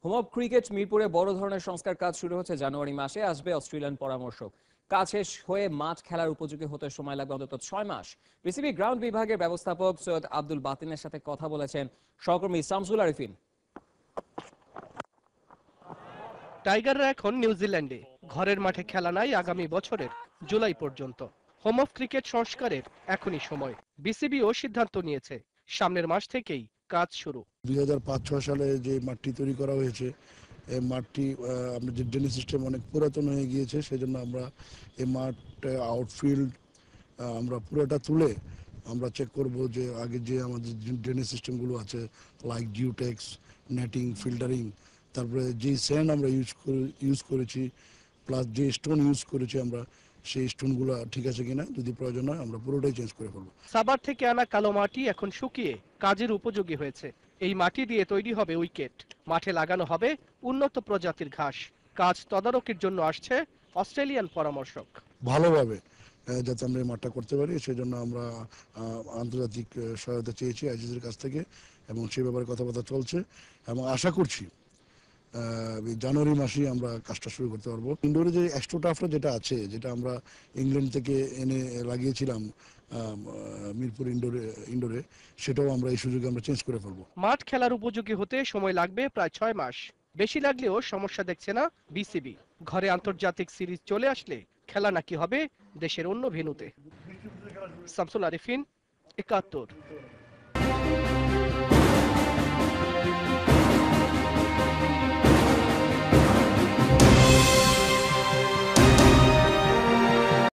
Home of cricket মিরপুরে বড় ধরনের সংস্কার কাজ শুরু হচ্ছে। জানুয়ারি মাসে আসবে অস্ট্রেলিয়ান পরামর্শক। কাজ শেষ হয়ে মাঠ খেলার উপযোগী হতে সময় লাগবে অন্তত 6 মাস। বিসিবি গ্রাউন্ড বিভাগের ব্যবস্থাপক সৈয়দ আব্দুল বাতিনের সাথে কথা বলেছেন সহকর্মী শামসুল আরিফিন। টাইগাররা এখন নিউজিল্যান্ডে, ঘরের মাঠে খেলা নাই আগামী বছরের জুলাই পর্যন্ত। হোম অফ ক্রিকেট সংস্কারের এখনই সময়। বিসিবিও সিদ্ধান্ত নিয়েছে সামনের মাস থেকেই কাজ শুরু। 2005-6 সালে যে মাঠটি তৈরি করা হয়েছে, এই মাঠটি আমাদের ড্রেনেজ সিস্টেম অনেক পুরাতন হয়ে গিয়েছে। সেজন্য আমরা এই মাঠ আউটফিল্ড আমরা পুরোটা তুলে আমরা চেক করব যে আগে যে আমাদের ড্রেনেজ সিস্টেমগুলো আছে, লাইক জিওটেক্স, নেটিং, ফিল্টারিং, তারপরে যে স্যান্ড আমরা ইউজ করেছি, প্লাস যে স্টোন ইউজ করেছি আমরা, সেই স্টোনগুলো ঠিক আছে কিনা, যদি প্রয়োজন হয় আমরা পুরোটাই চেঞ্জ করে ফেলবো। সাভার থেকে আনা কালো মাটি এখন শুকিয়ে কাজের উপযোগী হয়েছে। এই মাটি দিয়ে তৈরি হবে উইকেট, মাঠে লাগানো হবে উন্নত প্রজাতির ঘাস। কাজ তদারকির জন্য আসছে অস্ট্রেলিয়ান পরামর্শক। ভালোভাবে যাতে আমরা এই মাঠটা করতে পারি, সেই জন্য আমরা আন্তর্জাতিক সহায়তা চেয়েছি আইসিসির কাছ থেকে, এবং সেই ব্যাপারে কথাবার্তা চলছে, এবং আশা করছি জানুয়ারি মাসেই আমরা কাজটা শুরু করতে পারবো। ইনডোরে যে অ্যাস্ট্রোটার্ফটা যেটা আছে, যেটা আমরা ইংল্যান্ড থেকে এনে লাগিয়েছিলাম মিরপুর ইনডোরে, সেটাও আমরা এই সুযোগে আমরা চেঞ্জ করে ফেলবো। মাঠ খেলার উপযোগী হতে সময় লাগবে প্রায় 6 মাস। বেশি লাগলেও সমস্যা দেখছে না বিসিবি। ঘরে আন্তর্জাতিক সিরিজ চলে আসলে খেলা নাকি হবে দেশের অন্য ভেন্যুতে। শামসুল আরিফিন, ৭১।